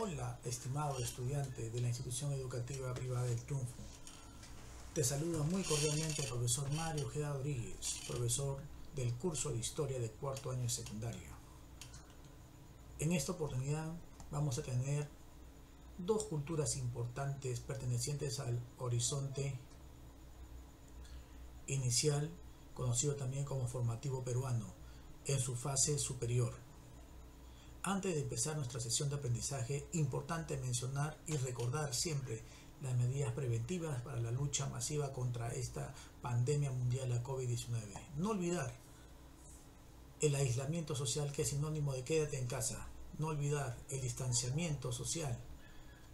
Hola, estimado estudiante de la institución educativa privada del Triunfo. Te saluda muy cordialmente el profesor Mario Ojeda Rodríguez, profesor del curso de Historia de cuarto año de secundaria. En esta oportunidad vamos a tener dos culturas importantes pertenecientes al horizonte inicial, conocido también como formativo peruano, en su fase superior. Antes de empezar nuestra sesión de aprendizaje, importante mencionar y recordar siempre las medidas preventivas para la lucha masiva contra esta pandemia mundial, la COVID-19. No olvidar el aislamiento social, que es sinónimo de quédate en casa. No olvidar el distanciamiento social,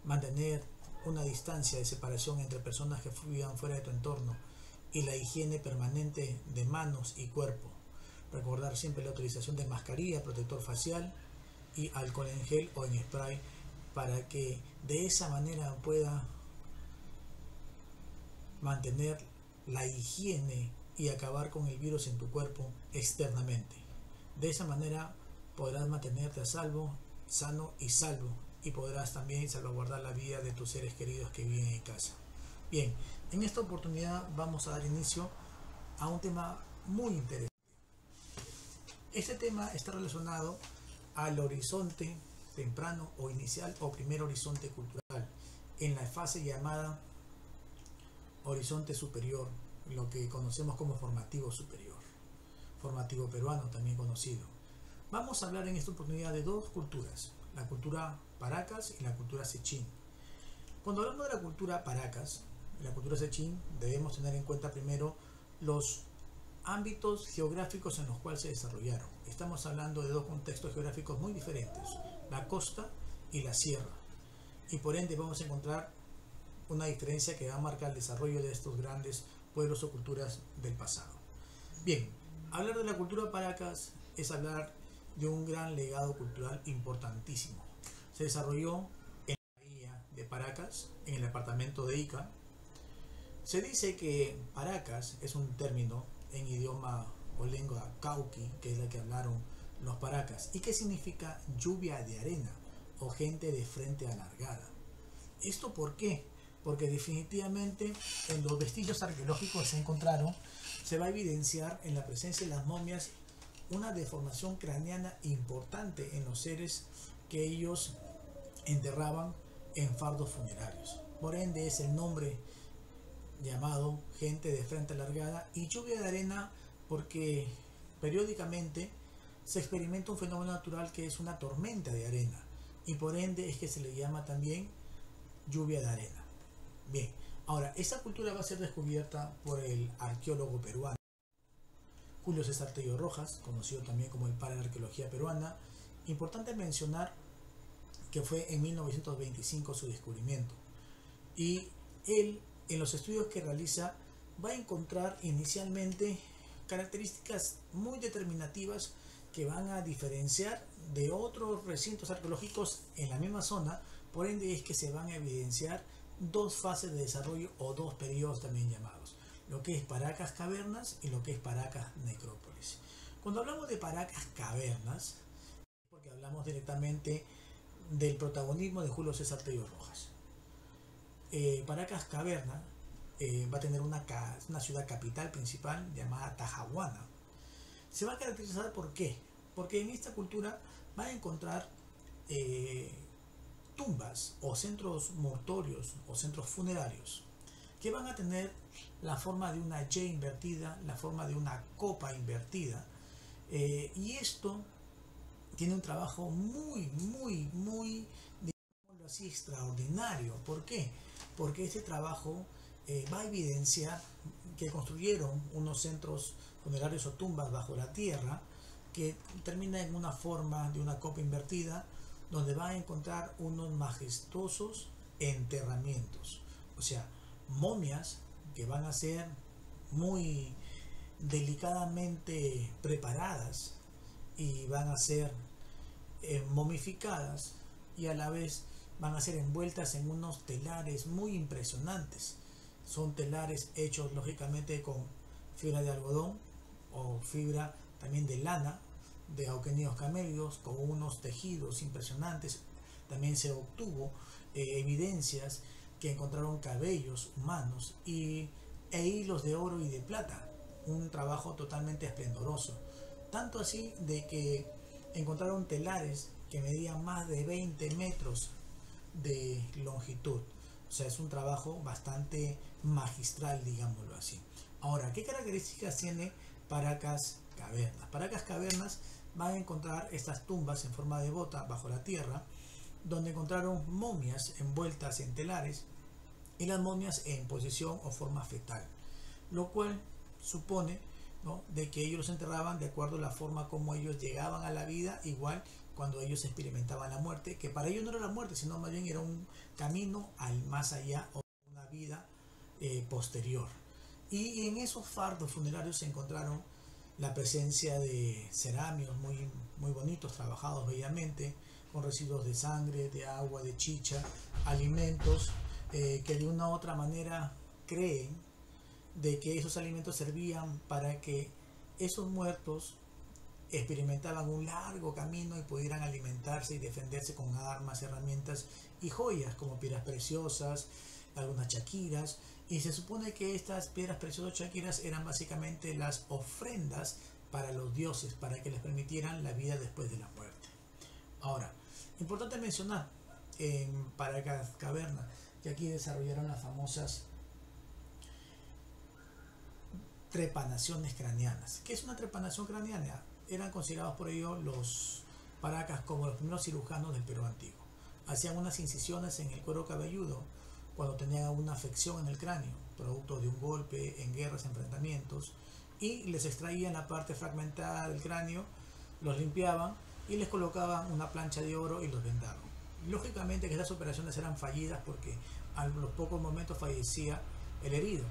mantener una distancia de separación entre personas que vivan fuera de tu entorno y la higiene permanente de manos y cuerpo. Recordar siempre la utilización de mascarilla, protector facial y alcohol en gel o en spray, para que de esa manera pueda mantener la higiene y acabar con el virus en tu cuerpo externamente. De esa manera podrás mantenerte a salvo, sano y salvo, y podrás también salvaguardar la vida de tus seres queridos que viven en casa. Bien, en esta oportunidad vamos a dar inicio a un tema muy interesante. Este tema está relacionado al horizonte temprano o inicial o primer horizonte cultural, en la fase llamada horizonte superior, lo que conocemos como formativo superior, formativo peruano también conocido. Vamos a hablar en esta oportunidad de dos culturas, la cultura Paracas y la cultura Sechín. Cuando hablamos de la cultura Paracas y la cultura Sechín, debemos tener en cuenta primero los ámbitos geográficos en los cuales se desarrollaron. Estamos hablando de dos contextos geográficos muy diferentes, la costa y la sierra, y por ende vamos a encontrar una diferencia que va a marcar el desarrollo de estos grandes pueblos o culturas del pasado. Bien, hablar de la cultura Paracas es hablar de un gran legado cultural importantísimo. Se desarrolló en la bahía de Paracas, en el departamento de Ica. Se dice que Paracas es un término en idioma o lengua cauqui, que es la que hablaron los paracas, y que significa lluvia de arena o gente de frente alargada. ¿Esto por qué? Porque definitivamente en los vestigios arqueológicos que se encontraron se va a evidenciar en la presencia de las momias una deformación craneana importante en los seres que ellos enterraban en fardos funerarios. Por ende es el nombre llamado gente de frente alargada, y lluvia de arena porque periódicamente se experimenta un fenómeno natural que es una tormenta de arena, y por ende es que se le llama también lluvia de arena. Bien, ahora esta cultura va a ser descubierta por el arqueólogo peruano Julio César Tello Rojas, conocido también como el padre de la arqueología peruana. Importante mencionar que fue en 1925 su descubrimiento, y él, en los estudios que realiza, va a encontrar inicialmente características muy determinativas que van a diferenciar de otros recintos arqueológicos en la misma zona. Por ende es que se van a evidenciar dos fases de desarrollo o dos periodos también llamados, lo que es Paracas Cavernas y lo que es Paracas Necrópolis. Cuando hablamos de Paracas Cavernas, es porque hablamos directamente del protagonismo de Julio César Tello Rojas. Paracas Caverna va a tener una ciudad capital principal llamada Tajahuana. Se va a caracterizar ¿por qué? Porque en esta cultura va a encontrar tumbas o centros mortuorios o centros funerarios que van a tener la forma de una Y invertida, la forma de una copa invertida, y esto tiene un trabajo muy, digámoslo así, extraordinario. ¿Por qué? Porque este trabajo va a evidenciar que construyeron unos centros funerarios o tumbas bajo la tierra que termina en una forma de una copa invertida, donde va a encontrar unos majestuosos enterramientos, o sea, momias que van a ser muy delicadamente preparadas y van a ser momificadas, y a la vez van a ser envueltas en unos telares muy impresionantes. Son telares hechos lógicamente con fibra de algodón o fibra también de lana de Auquenios camélidos, con unos tejidos impresionantes, También se obtuvo evidencias que encontraron cabellos humanos e hilos de oro y de plata, un trabajo totalmente esplendoroso, tanto así de que encontraron telares que medían más de 20 metros de longitud. O sea, es un trabajo bastante magistral, digámoslo así. Ahora, ¿qué características tiene Paracas Cavernas? Paracas Cavernas van a encontrar estas tumbas en forma de bota bajo la tierra, donde encontraron momias envueltas en telares y las momias en posición o forma fetal, lo cual supone, ¿no?, de que ellos los enterraban de acuerdo a la forma como ellos llegaban a la vida, igual cuando ellos experimentaban la muerte, que para ellos no era la muerte, sino más bien era un camino al más allá o una vida posterior. Y en esos fardos funerarios se encontraron la presencia de cerámicos muy bonitos, trabajados bellamente, con residuos de sangre, de agua, de chicha, alimentos que de una u otra manera creen de que esos alimentos servían para que esos muertos experimentaban un largo camino y pudieran alimentarse y defenderse con armas, herramientas y joyas como piedras preciosas, algunas chaquiras, y se supone que estas piedras preciosas chaquiras eran básicamente las ofrendas para los dioses, para que les permitieran la vida después de la muerte. Ahora, importante mencionar en Paracas Caverna que aquí desarrollaron las famosas trepanaciones craneanas. ¿Qué es una trepanación craneana? Eran considerados por ello los Paracas como los primeros cirujanos del Perú antiguo. Hacían unas incisiones en el cuero cabelludo cuando tenían una afección en el cráneo, producto de un golpe en guerras, enfrentamientos, y les extraían la parte fragmentada del cráneo, los limpiaban y les colocaban una plancha de oro y los vendaban. Lógicamente que estas operaciones eran fallidas porque a los pocos momentos fallecía el herido,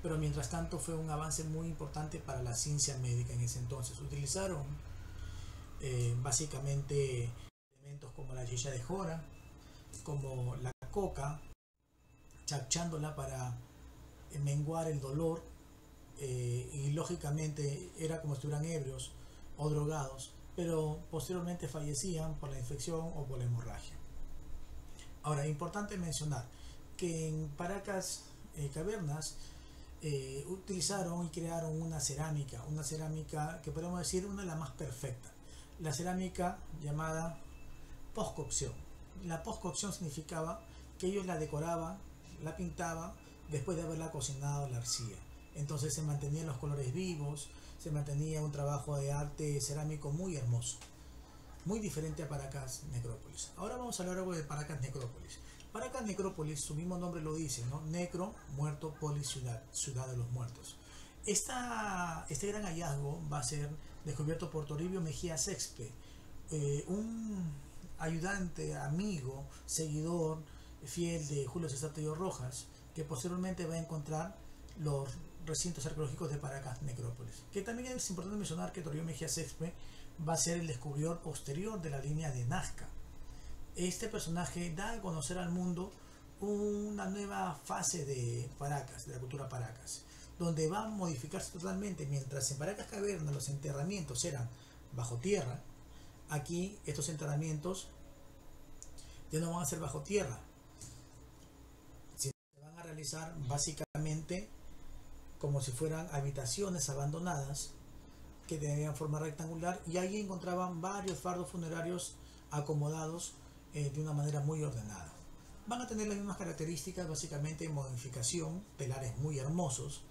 pero mientras tanto fue un avance muy importante para la ciencia médica en ese entonces. Utilizaron básicamente elementos como la chicha de jora, como la coca, chachándola para menguar el dolor, y lógicamente era como si estuvieran ebrios o drogados, pero posteriormente fallecían por la infección o por la hemorragia. Ahora, importante mencionar que en Paracas Cavernas utilizaron y crearon una cerámica que podemos decir una de las más perfectas, la cerámica llamada postcocción. La postcocción significaba que ellos la decoraban, la pintaban después de haberla cocinado la arcilla. Entonces se mantenían los colores vivos, se mantenía un trabajo de arte cerámico muy hermoso, muy diferente a Paracas Necrópolis. Ahora vamos a hablar algo de Paracas Necrópolis. Paracas Necrópolis, su mismo nombre lo dice, ¿no? Necro, muerto, polis, ciudad, ciudad de los muertos. Este gran hallazgo va a ser descubierto por Toribio Mejía Sexpe, un ayudante, amigo, seguidor fiel de Julio César Tello Rojas, que posteriormente va a encontrar los recintos arqueológicos de Paracas Necrópolis. Que también es importante mencionar que Toribio Mejía Sexpe va a ser el descubridor posterior de la línea de Nazca. Este personaje da a conocer al mundo una nueva fase de Paracas, de la cultura Paracas, donde va a modificarse totalmente. Mientras en Paracas Caverna los enterramientos eran bajo tierra, aquí estos enterramientos ya no van a ser bajo tierra, sino que se van a realizar básicamente como si fueran habitaciones abandonadas que tenían forma rectangular, y allí encontraban varios fardos funerarios acomodados de una manera muy ordenada. Van a tener las mismas características, básicamente modificación, telares muy hermosos,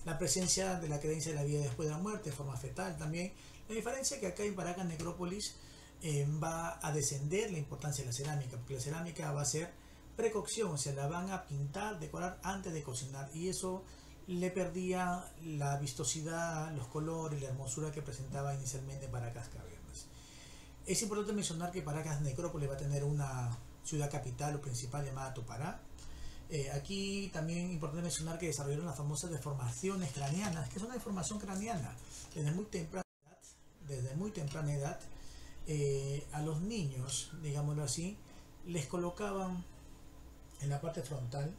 la presencia de la creencia de la vida después de la muerte, forma fetal también. La diferencia es que acá en Paracas Necrópolis va a descender la importancia de la cerámica, porque la cerámica va a ser precocción, o sea, la van a pintar, decorar antes de cocinar, y eso le perdía la vistosidad, los colores, la hermosura que presentaba inicialmente Paracas Cavernas. Es importante mencionar que Paracas Necrópolis va a tener una ciudad capital o principal llamada Topará. Aquí también es importante mencionar que desarrollaron las famosas deformaciones craneanas, que es una deformación craneana. Desde muy temprana edad, a los niños, digámoslo así, les colocaban en la parte frontal,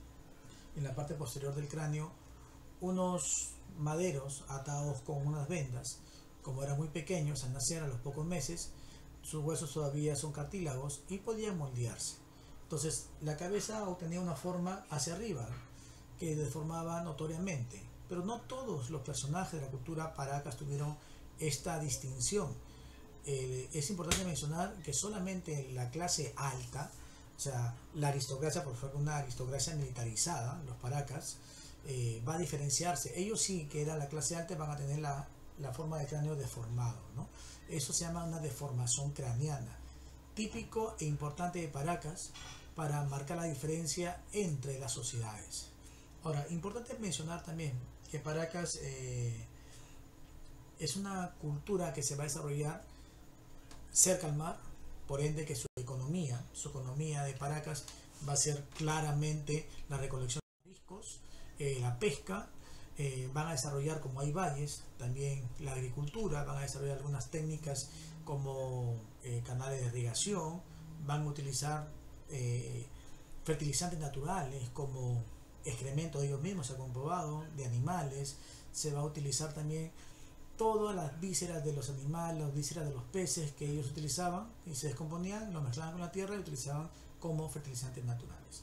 en la parte posterior del cráneo, unos maderos atados con unas vendas. Como eran muy pequeños al nacer, a los pocos meses, sus huesos todavía son cartílagos y podían moldearse. Entonces la cabeza obtenía una forma hacia arriba que deformaba notoriamente, pero no todos los personajes de la cultura Paracas tuvieron esta distinción. Es importante mencionar que solamente la clase alta, o sea, la aristocracia, por ejemplo, una aristocracia militarizada, los Paracas, va a diferenciarse. Ellos sí, que era la clase alta, van a tener la forma de cráneo deformado, ¿no? Eso se llama una deformación craneana, típico e importante de Paracas para marcar la diferencia entre las sociedades. Ahora, importante mencionar también que Paracas es una cultura que se va a desarrollar cerca al mar, por ende que su economía de Paracas va a ser claramente la recolección de mariscos, la pesca, van a desarrollar, como hay valles, también la agricultura, van a desarrollar algunas técnicas como canales de irrigación, van a utilizar fertilizantes naturales como excrementos de ellos mismos, se ha comprobado, de animales, se va a utilizar también todas las vísceras de los animales, las vísceras de los peces que ellos utilizaban y se descomponían, lo mezclaban con la tierra y utilizaban como fertilizantes naturales.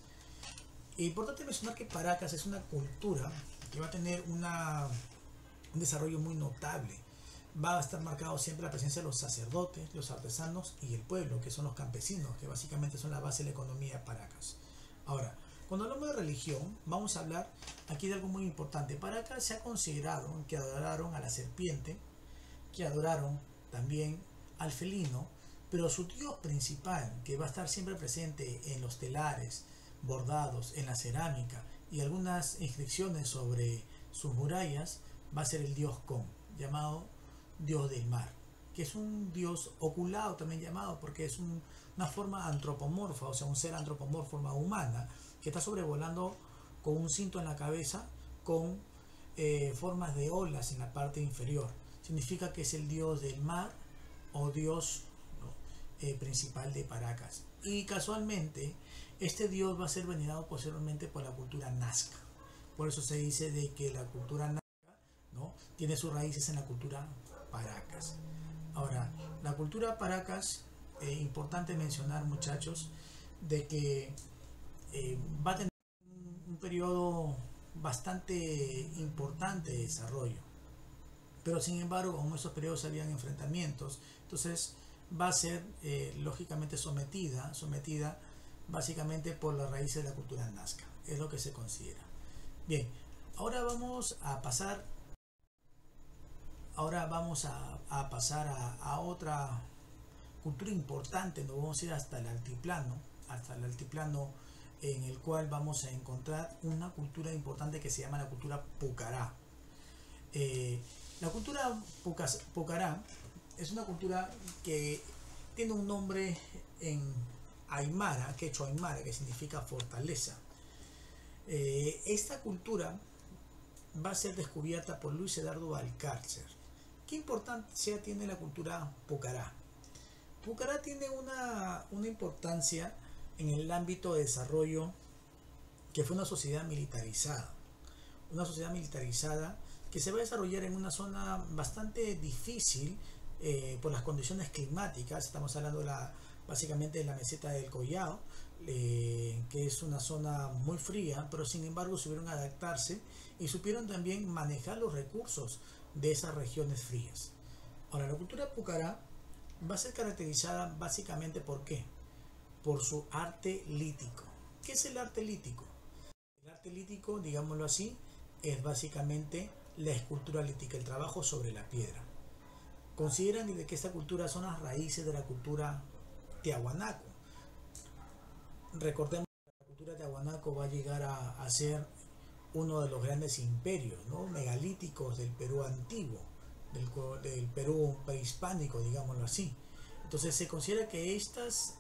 Importante mencionar que Paracas es una cultura que va a tener un desarrollo muy notable. Va a estar marcado siempre la presencia de los sacerdotes, los artesanos y el pueblo, que son los campesinos, que básicamente son la base de la economía de Paracas. Ahora, cuando hablamos de religión, vamos a hablar aquí de algo muy importante. Paracas se ha considerado que adoraron a la serpiente, que adoraron también al felino, pero su dios principal, que va a estar siempre presente en los telares, bordados, en la cerámica y algunas inscripciones sobre sus murallas, va a ser el dios Con, llamado dios del mar, que es un dios oculado también llamado, porque es una forma antropomorfa, o sea, un ser antropomorfo, forma humana, que está sobrevolando con un cinto en la cabeza, con formas de olas en la parte inferior. Significa que es el dios del mar o dios, ¿no?, principal de Paracas. Y casualmente, este dios va a ser venerado posteriormente por la cultura Nazca. Por eso se dice de que la cultura Nazca, ¿no?, tiene sus raíces en la cultura Paracas. Ahora, la cultura Paracas, importante mencionar, muchachos, de que va a tener un periodo bastante importante de desarrollo, pero sin embargo, como esos periodos habían enfrentamientos, entonces va a ser lógicamente sometida básicamente por las raíces de la cultura nazca, es lo que se considera. Bien, ahora vamos a pasar a otra cultura importante. Nos vamos a ir hasta el altiplano en el cual vamos a encontrar una cultura importante que se llama la cultura Pucará. La cultura Pucará es una cultura que tiene un nombre en aymara, quechua aymara, que significa fortaleza. Esta cultura va a ser descubierta por Luis Eduardo Valcárcer. ¿Qué importancia tiene la cultura Pucará? Pucará tiene una importancia en el ámbito de desarrollo, que fue una sociedad militarizada que se va a desarrollar en una zona bastante difícil por las condiciones climáticas. Estamos hablando básicamente de la meseta del Collao, que es una zona muy fría, pero sin embargo supieron adaptarse y supieron también manejar los recursos de esas regiones frías. Ahora, la cultura Pucará va a ser caracterizada básicamente ¿por qué? Por su arte lítico. ¿Qué es el arte lítico? El arte lítico, digámoslo así, es básicamente la escultura lítica, el trabajo sobre la piedra. Consideran que esta cultura son las raíces de la cultura tiahuanaco. Recordemos que la cultura tiahuanaco va a llegar a ser uno de los grandes imperios, ¿no?, megalíticos del Perú antiguo, del Perú prehispánico, digámoslo así. Entonces se considera que estas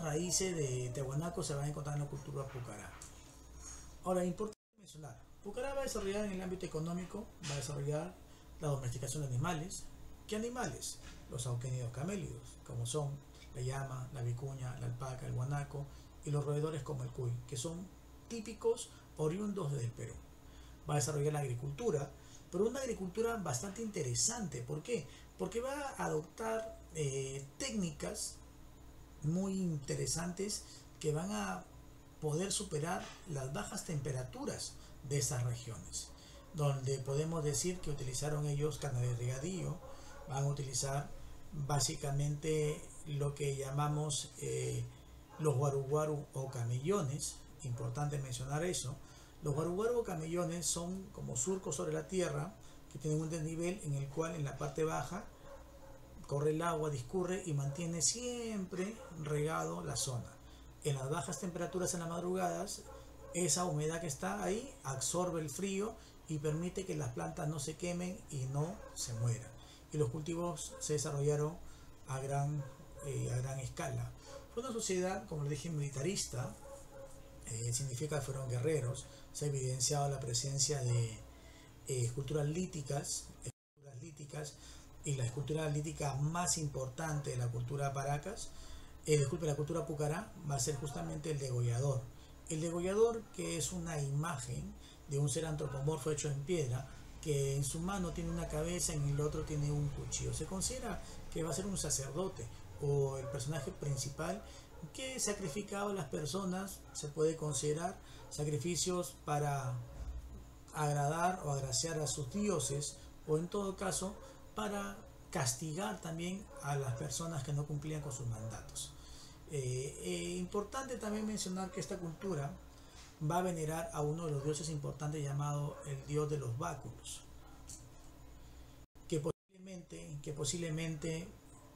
raíces de Tiahuanaco se van a encontrar en la cultura Pucará. Ahora, importante mencionar, Pucará va a desarrollar en el ámbito económico, va a desarrollar la domesticación de animales. ¿Qué animales? Los auquénidos camélidos, como son la llama, la vicuña, la alpaca, el guanaco, y los roedores como el cuy, que son típicos oriundos del Perú. Va a desarrollar la agricultura, pero una agricultura bastante interesante. ¿Por qué? Porque va a adoptar técnicas muy interesantes que van a poder superar las bajas temperaturas de esas regiones, donde podemos decir que utilizaron ellos canales de regadío, van a utilizar básicamente lo que llamamos los guaru o camellones. Importante mencionar eso. Los guaru o camellones son como surcos sobre la tierra que tienen un desnivel en el cual en la parte baja corre el agua, discurre y mantiene siempre regado la zona. En las bajas temperaturas en las madrugadas, esa humedad que está ahí absorbe el frío y permite que las plantas no se quemen y no se mueran. Y los cultivos se desarrollaron a gran escala. Fue una sociedad, como le dije, militarista, significa que fueron guerreros. Se ha evidenciado la presencia de esculturas líticas, y la escultura lítica más importante de la cultura Paracas, la cultura Pucará, va a ser justamente el degollador. El degollador, que es una imagen de un ser antropomorfo hecho en piedra, que en su mano tiene una cabeza y en el otro tiene un cuchillo. Se considera que va a ser un sacerdote o el personaje principal que sacrificaba a las personas. Se puede considerar sacrificios para agradar o agraciar a sus dioses, o en todo caso para castigar también a las personas que no cumplían con sus mandatos. Importante también mencionar que esta cultura va a venerar a uno de los dioses importantes llamado el dios de los báculos, que posiblemente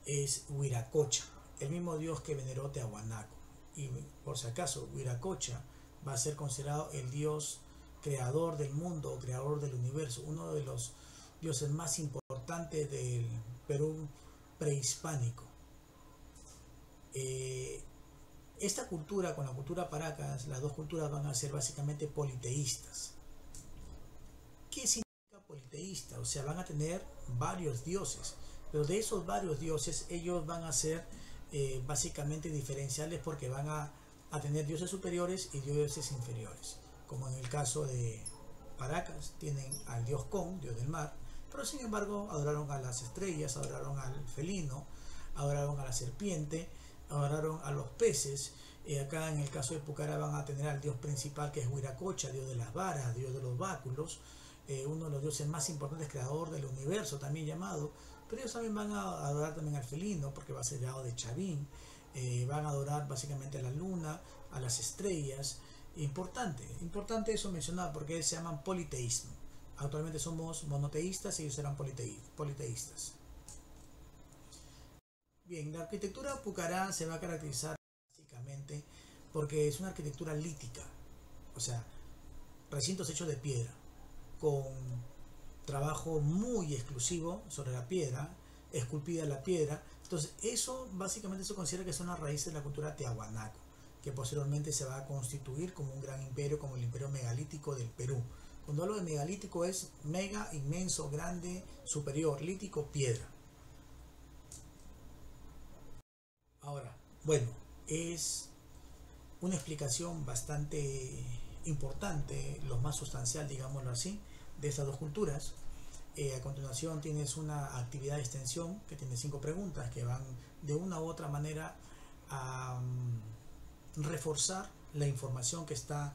es Huiracocha, el mismo dios que veneró Tiahuanaco. Y por si acaso, Huiracocha va a ser considerado el dios creador del mundo, creador del universo, uno de los dioses más importantes del Perú prehispánico. Esta cultura con la cultura Paracas, las dos culturas van a ser básicamente politeístas. ¿Qué significa politeísta? O sea, van a tener varios dioses, pero de esos varios dioses ellos van a ser básicamente diferenciales, porque van a tener dioses superiores y dioses inferiores. Como en el caso de Paracas, tienen al dios Con, dios del mar, pero sin embargo adoraron a las estrellas, adoraron al felino, adoraron a la serpiente, adoraron a los peces. Acá en el caso de Pucará van a tener al dios principal, que es Huiracocha, dios de las varas, dios de los báculos, uno de los dioses más importantes, creador del universo también llamado. Pero ellos también van a adorar también al felino, porque va a ser llamado de Chavín. Van a adorar básicamente a la luna, a las estrellas. Importante eso mencionar, porque se llaman politeísmo. Actualmente somos monoteístas y ellos serán politeístas. Bien, la arquitectura Pucará se va a caracterizar básicamente porque es una arquitectura lítica, o sea, recintos hechos de piedra, con trabajo muy exclusivo sobre la piedra, esculpida la piedra. Entonces, eso básicamente se considera que son las raíces de la cultura Tiahuanaco, que posteriormente se va a constituir como un gran imperio, como el imperio megalítico del Perú. Cuando hablo de megalítico es mega, inmenso, grande, superior, lítico, piedra. Ahora, bueno, es una explicación bastante importante, lo más sustancial, digámoslo así, de estas dos culturas. A continuación tienes una actividad de extensión que tiene 5 preguntas que van de una u otra manera a reforzar la información que está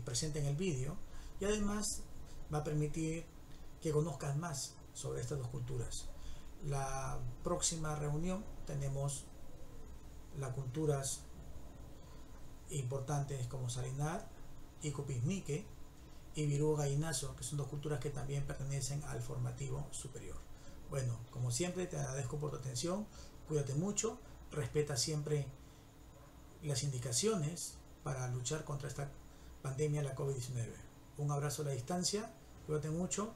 presente en el vídeo, y además va a permitir que conozcas más sobre estas dos culturas. La próxima reunión tenemos las culturas importantes como Salinar y Cupiznique y Virú Gallinazo, que son dos culturas que también pertenecen al formativo superior. Bueno, como siempre te agradezco por tu atención, cuídate mucho, respeta siempre las indicaciones para luchar contra esta pandemia, la COVID-19. Un abrazo a la distancia, cuídate mucho,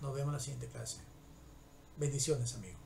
nos vemos en la siguiente clase. Bendiciones, amigos.